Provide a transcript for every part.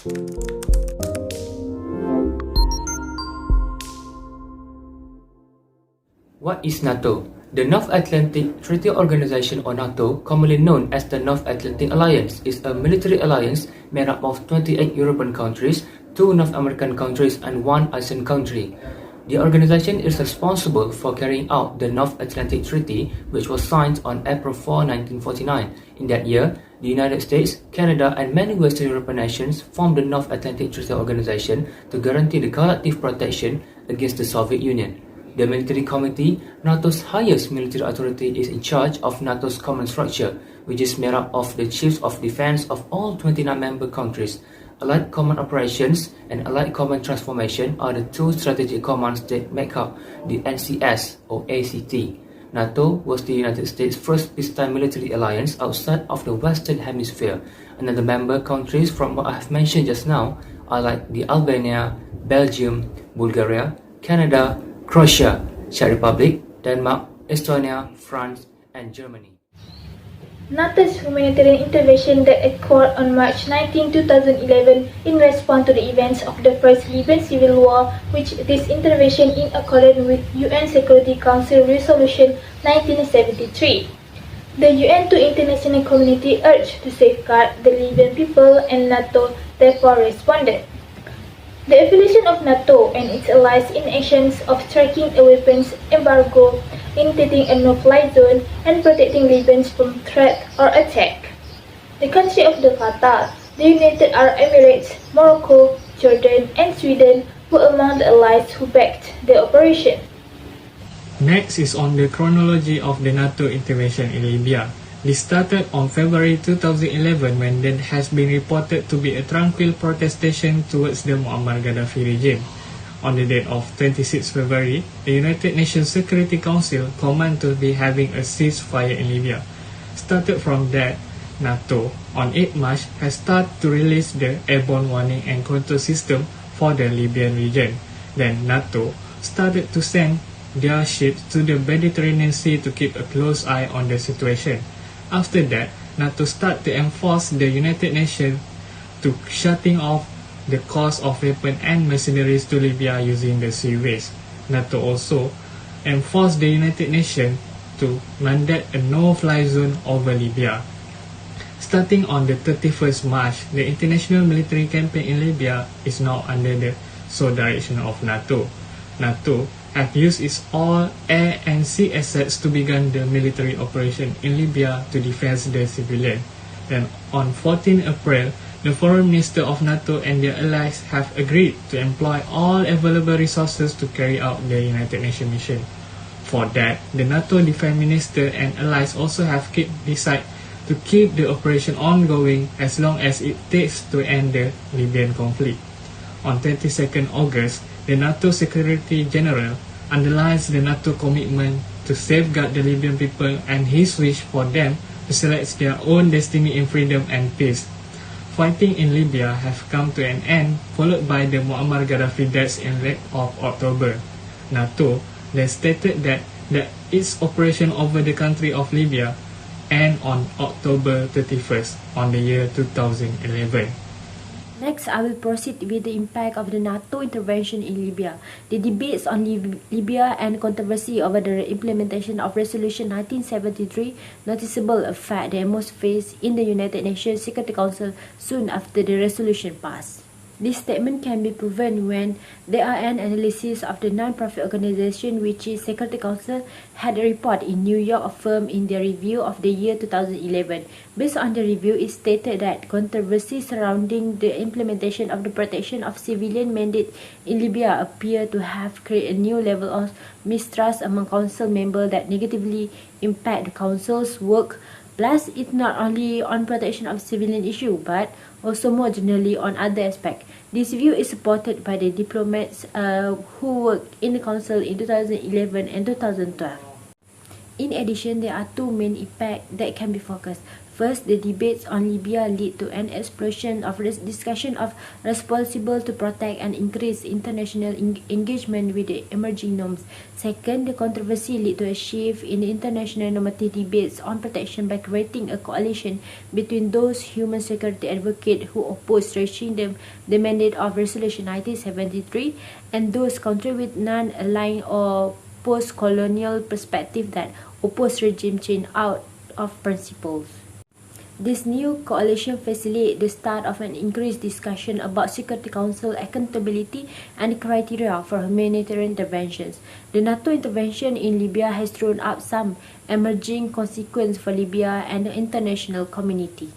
What is NATO? The North Atlantic Treaty Organization, or NATO, commonly known as the North Atlantic Alliance, is a military alliance made up of 28 European countries, 2 North American countries, and 1 Asian country. The organization is responsible for carrying out the North Atlantic Treaty, which was signed on April 4, 1949. In that year, the United States, Canada, and many Western European nations formed the North Atlantic Treaty Organization to guarantee the collective protection against the Soviet Union. The Military Committee, NATO's highest military authority, is in charge of NATO's command structure, which is made up of the chiefs of defense of all 29 member countries. Allied Command Operations and Allied Command Transformation are the 2 strategic commands that make up the NCS, or ACT. NATO was the United States' first peacetime military alliance outside of the Western Hemisphere, and the member countries from what I have mentioned just now are like the Albania, Belgium, Bulgaria, Canada, Croatia, Czech Republic, Denmark, Estonia, France, and Germany. NATO's humanitarian intervention that occurred on March 19, 2011 in response to the events of the First Libyan Civil War, which this intervention in accordance with UN Security Council Resolution 1973. The UN to international community urged to safeguard the Libyan people, and NATO therefore responded. The affiliation of NATO and its allies in actions of striking a weapons embargo, initiating a no-fly zone, and protecting Libyans from threat or attack. The country of the Qatar, the United Arab Emirates, Morocco, Jordan, and Sweden were among the allies who backed the operation. Next is on the chronology of the NATO intervention in Libya. This started on February 2011 when there has been reported to be a tranquil protestation towards the Muammar Gaddafi regime. On the date of 26 February, the United Nations Security Council commanded to be having a ceasefire in Libya. Started from that, NATO on 8 March has started to release the airborne warning and control system for the Libyan region. Then NATO started to send their ships to the Mediterranean Sea to keep a close eye on the situation. After that, NATO started to enforce the United Nations to shutting off the cost of weapons and mercenaries to Libya using the seaways. NATO also enforced the United Nations to mandate a no-fly zone over Libya. Starting on the 31st March, the international military campaign in Libya is now under the sole direction of NATO. NATO have used its all air and sea assets to begin the military operation in Libya to defend the civilian. Then on 14 April, the Foreign Minister of NATO and their allies have agreed to employ all available resources to carry out the United Nations mission. For that, the NATO Defense Minister and allies also have decided to keep the operation ongoing as long as it takes to end the Libyan conflict. On 22nd August, the NATO Secretary General underlines the NATO commitment to safeguard the Libyan people and his wish for them to select their own destiny in freedom and peace. Fighting in Libya have come to an end, followed by the Muammar Gaddafi death in late of October. NATO then stated that its operation over the country of Libya end on October 31st on the year 2011. Next, I will proceed with the impact of the NATO intervention in Libya. The debates on Libya and controversy over the implementation of Resolution 1973 noticeable affect the atmosphere in the United Nations Security Council soon after the resolution passed. This statement can be proven when there are an analysis of the non-profit organization which is Security Council had a report in New York affirmed in their review of the year 2011. Based on the review, it stated that controversy surrounding the implementation of the protection of civilian mandate in Libya appear to have created a new level of mistrust among council members that negatively impact the council's work. Plus, it's not only on protection of civilian issue, but also more generally on other aspects. This view is supported by the diplomats who worked in the council in 2011 and 2012. In addition, there are two main impacts that can be focused. First, the debates on Libya lead to an explosion of discussion of responsible to protect and increase international engagement with the emerging norms. Second, the controversy led to a shift in the international normative debates on protection by creating a coalition between those human security advocates who oppose reaching the mandate of Resolution 1973 and those contribute non-aligned or post-colonial perspective that oppose regime change out of principles. This new coalition facilitates the start of an increased discussion about Security Council accountability and criteria for humanitarian interventions. The NATO intervention in Libya has thrown up some emerging consequences for Libya and the international community.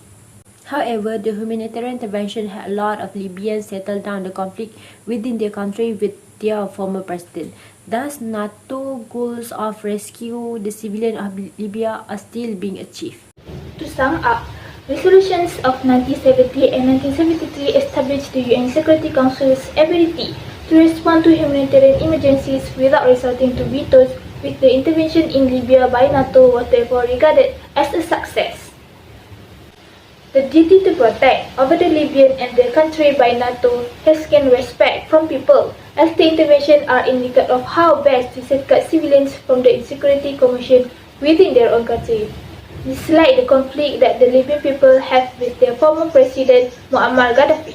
However, the humanitarian intervention had a lot of Libyans settle down the conflict within their country with their former president. Thus, NATO goals of rescue the civilians of Libya are still being achieved. To sum up, resolutions of 1970 and 1973 established the UN Security Council's ability to respond to humanitarian emergencies without resorting to vetoes, with the intervention in Libya by NATO was therefore regarded as a success. The duty to protect over the Libyan and the country by NATO has gained respect from people, as the interventions are indicative of how best to safeguard civilians from the insecurity commotion within their own country. Despite the conflict that the Libyan people have with their former president Muammar Gaddafi.